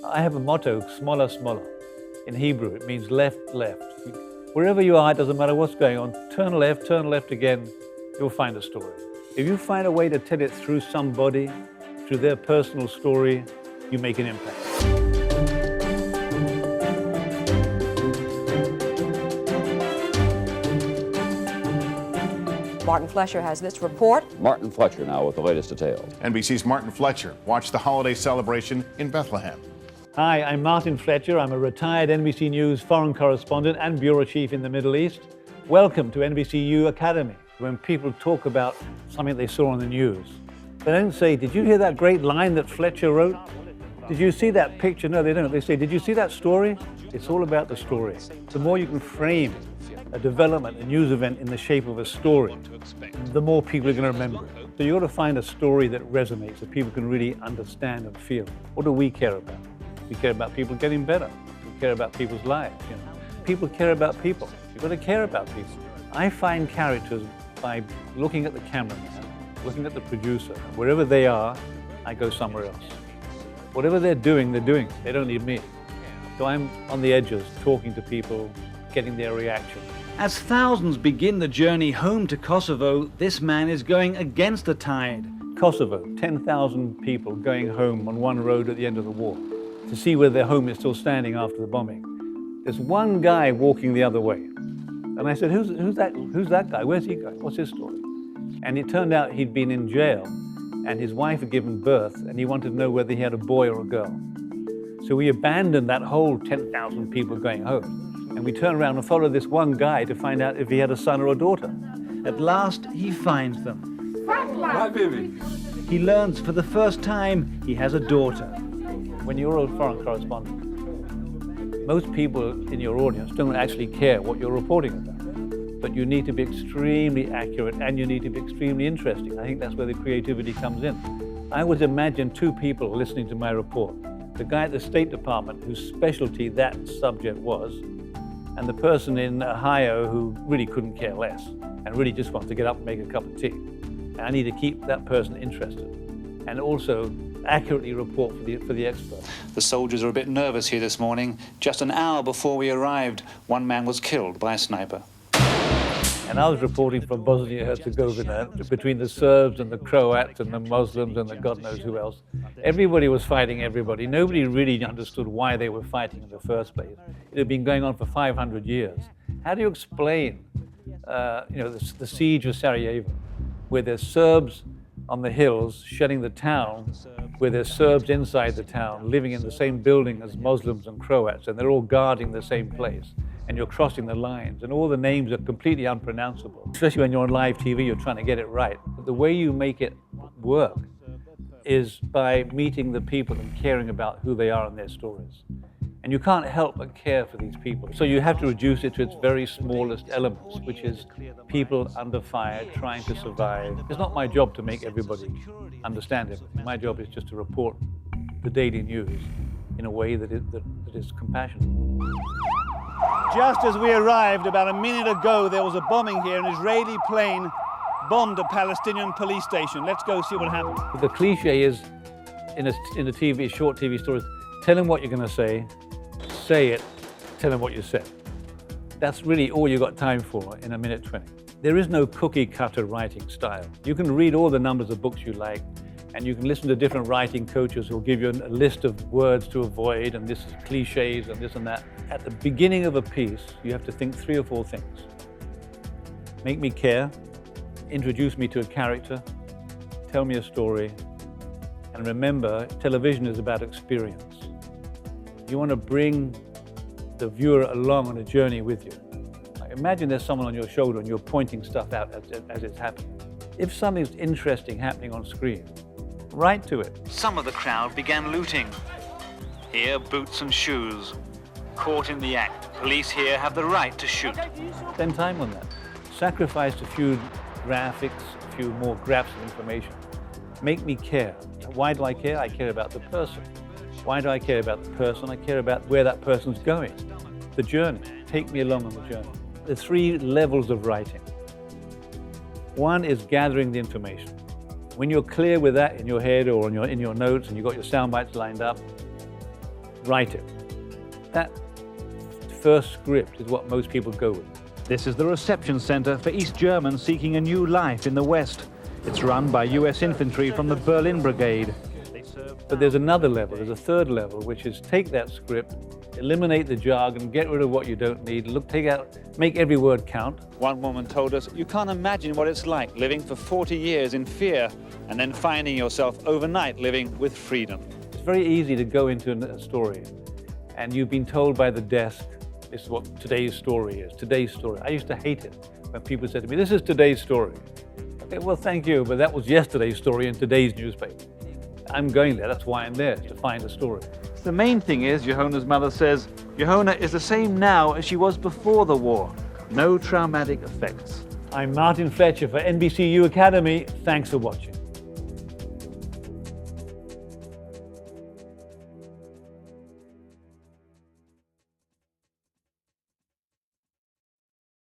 I have a motto, smaller, smaller. In Hebrew, it means left, left. Wherever you are, it doesn't matter what's going on, turn left again, you'll find a story. If you find a way to tell it through somebody, through their personal story, you make an impact. Martin Fletcher has this report. Martin Fletcher now with the latest details. NBC's Martin Fletcher watched the holiday celebration in Bethlehem. Hi, I'm Martin Fletcher. I'm a retired NBC News foreign correspondent and bureau chief in the Middle East. Welcome to NBCU Academy. When people talk about something they saw on the news, they don't say, did you hear that great line that Fletcher wrote? Did you see that picture? No, they don't. They say, did you see that story? It's all about the story. The more you can frame a development, a news event in the shape of a story, the more people are going to remember it. So you've got to find a story that resonates, that people can really understand and feel. What do we care about? We care about people getting better. We care about people's lives. People care about people. You've got to care about people. I find characters by looking at the cameraman, looking at the producer. Wherever they are, I go somewhere else. Whatever they're doing, they're doing. They don't need me. So I'm on the edges, talking to people, getting their reaction. As thousands begin the journey home to Kosovo, this man is going against the tide. Kosovo, 10,000 people going home on one road at the end of the war to see whether their home is still standing after the bombing. There's one guy walking the other way. And I said, who's that guy? Where's he going? What's his story? And it turned out he'd been in jail and his wife had given birth and he wanted to know whether he had a boy or a girl. So we abandoned that whole 10,000 people going home. And we turned around and followed this one guy to find out if he had a son or a daughter. At last, he finds them. Hi, baby. He learns for the first time he has a daughter. When you're a foreign correspondent, most people in your audience don't actually care what you're reporting about. But you need to be extremely accurate and you need to be extremely interesting. I think that's where the creativity comes in. I always imagine two people listening to my report. The guy at the State Department whose specialty that subject was, and the person in Ohio who really couldn't care less and really just wants to get up and make a cup of tea. And I need to keep that person interested and also accurately report for the expert. The soldiers are a bit nervous here this morning. Just an hour before we arrived, one man was killed by a sniper. And I was reporting from Bosnia-Herzegovina between the Serbs and the Croats and the Muslims and the God knows who else. Everybody was fighting everybody. Nobody really understood why they were fighting in the first place. It had been going on for 500 years. How do you explain the siege of Sarajevo, where there's Serbs on the hills shutting the town, where there's Serbs inside the town living in the same building as Muslims and Croats, and they're all guarding the same place. And you're crossing the lines, and all the names are completely unpronounceable. Especially when you're on live TV, you're trying to get it right. But the way you make it work is by meeting the people and caring about who they are and their stories. And you can't help but care for these people. So you have to reduce it to its very smallest elements, which is people under fire trying to survive. It's not my job to make everybody understand everything. My job is just to report the daily news in a way that is compassionate. Just as we arrived about a minute ago, there was a bombing here. An Israeli plane bombed a Palestinian police station. Let's go see what happened. The cliche is, in a short TV stories, tell them what you're going to say it, tell them what you said. That's really all you got time for in a minute 20. There is no cookie cutter writing style. You can read all the numbers of books you like, and you can listen to different writing coaches who'll give you a list of words to avoid, and this is cliches and this and that. At the beginning of a piece, you have to think 3 or 4 things. Make me care, introduce me to a character, tell me a story, and remember, television is about experience. You want to bring the viewer along on a journey with you. Imagine there's someone on your shoulder and you're pointing stuff out as it's happening. If something's interesting happening on screen, write to it. Some of the crowd began looting. Here, boots and shoes. Caught in the act, police here have the right to shoot. Spend time on that. Sacrifice a few graphics, a few more graphs of information. Make me care. Why do I care? I care about the person. Why do I care about the person? I care about where that person's going. The journey. Take me along on the journey. There are 3 levels of writing. One is gathering the information. When you're clear with that in your head or in your notes and you've got your sound bites lined up, write it. That first script is what most people go with. This is the reception center for East Germans seeking a new life in the West. It's run by US infantry from the Berlin Brigade. But there's another level, there's a third level, which is take that script, eliminate the jargon, get rid of what you don't need, make every word count. One woman told us, you can't imagine what it's like living for 40 years in fear and then finding yourself overnight living with freedom. It's very easy to go into a story and you've been told by the desk, this is what today's story is, today's story. I used to hate it when people said to me, this is today's story. Okay, well, thank you, but that was yesterday's story in today's newspaper. I'm going there, that's why I'm there, to find a story. The main thing is, Yohona's mother says, Yohona is the same now as she was before the war. No traumatic effects. I'm Martin Fletcher for NBCU Academy. Thanks for watching.